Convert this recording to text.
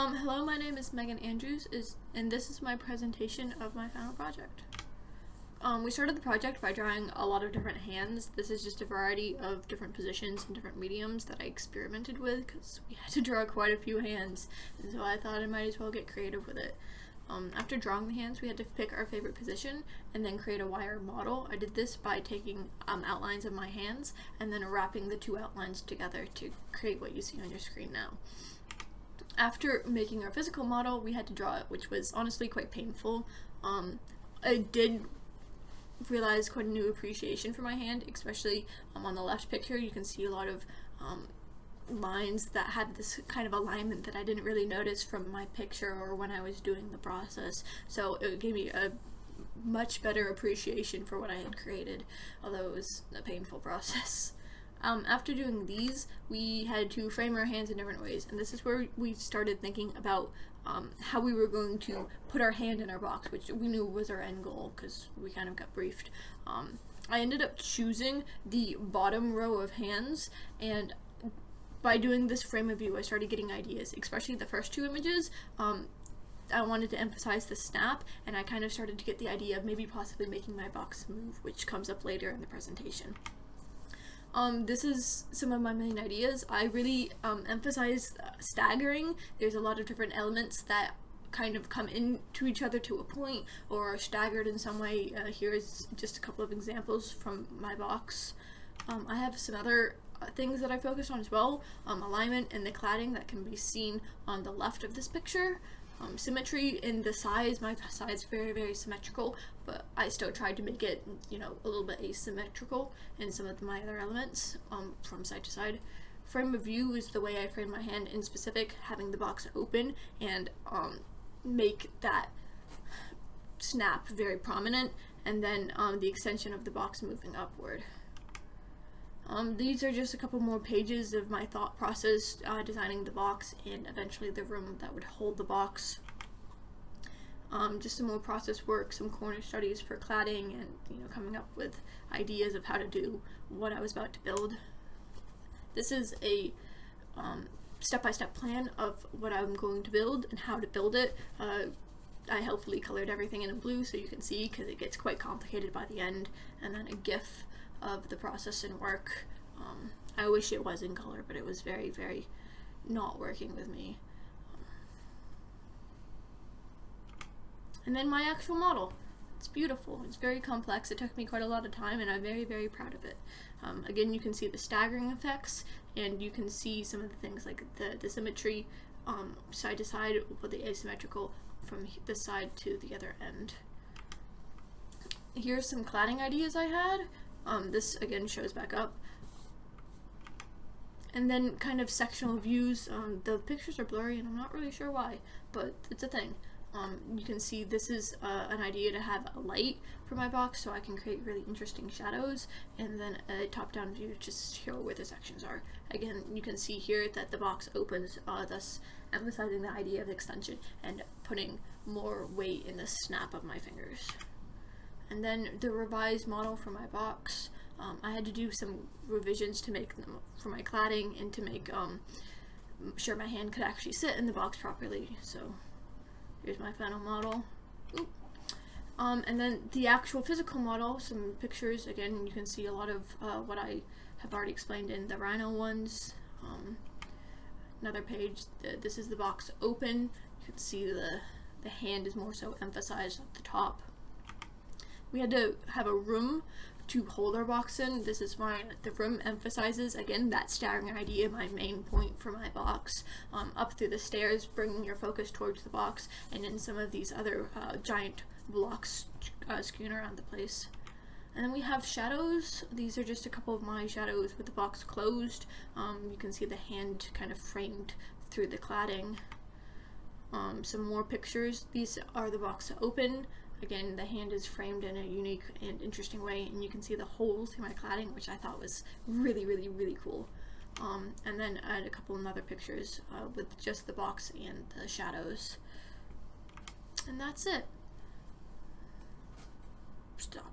Hello, my name is MAndrews, and this is my presentation of my final project. We started the project by drawing a lot of different hands. This is just a variety of different positions and different mediums that I experimented with because we had to draw quite a few hands, and so I thought I might as well get creative with it. After drawing the hands, we had to pick our favorite position and then create a wire model. I did this by taking outlines of my hands and then wrapping the two outlines together to create what you see on your screen now. After making our physical model, we had to draw it, which was honestly quite painful. I did realize quite a new appreciation for my hand, especially on the left picture. You can see a lot of lines that had this kind of alignment that I didn't really notice from my picture or when I was doing the process. So it gave me a much better appreciation for what I had created, although it was a painful process. After doing these, we had to frame our hands in different ways, and this is where we started thinking about how we were going to put our hand in our box, which we knew was our end goal because we kind of got briefed. I ended up choosing the bottom row of hands, and by doing this frame of view, I started getting ideas, especially the first two images. I wanted to emphasize the snap, and I kind of started to get the idea of maybe possibly making my box move, which comes up later in the presentation. This is some of my main ideas. I really emphasize staggering. There's a lot of different elements that kind of come into each other to a point or are staggered in some way. Here's just a couple of examples from my box. I have some other things that I focused on as well. Alignment and the cladding that can be seen on the left of this picture. Symmetry in the size. My size is very, very symmetrical, but I still tried to make it, a little bit asymmetrical in some of my other elements from side to side. Frame of view is the way I frame my hand, in specific having the box open and make that snap very prominent, and then the extension of the box moving upward. These are just a couple more pages of my thought process designing the box and eventually the room that would hold the box. Just some more process work, some corner studies for cladding, and coming up with ideas of how to do what I was about to build. This is a step-by-step plan of what I'm going to build and how to build it. I helpfully colored everything in blue so you can see, because it gets quite complicated by the end, and then a GIF of the process and work. I wish it was in color, but it was very, very not working with me. And then my actual model. It's beautiful. It's very complex. It took me quite a lot of time, and I'm very, very proud of it. Again, you can see the staggering effects, and you can see some of the things like the symmetry side to side, but the asymmetrical from this side to the other end. Here's some cladding ideas I had. This again shows back up. And then kind of sectional views. The pictures are blurry and I'm not really sure why, but it's a thing. You can see this is an idea to have a light for my box so I can create really interesting shadows, and then a top-down view to show where the sections are. Again, you can see here that the box opens, thus emphasizing the idea of extension and putting more weight in the snap of my fingers. And then the revised model for my box, I had to do some revisions to make them for my cladding and to make sure my hand could actually sit in the box properly. So here's my final model. Ooh. And then the actual physical model, some pictures. Again, you can see a lot of what I have already explained in the Rhino ones. Another page, this is the box open. You can see the hand is more so emphasized at the top. We had to have a room to hold our box in. This is why the room emphasizes, again, that staggering idea, my main point for my box. Up through the stairs, bringing your focus towards the box, and then some of these other giant blocks skewing around the place. And then we have shadows. These are just a couple of my shadows with the box closed. You can see the hand kind of framed through the cladding. Some more pictures. These are the box open. Again, the hand is framed in a unique and interesting way, and you can see the holes in my cladding, which I thought was really, really, really cool. And then I had a couple of other pictures with just the box and the shadows. And that's it. Stop.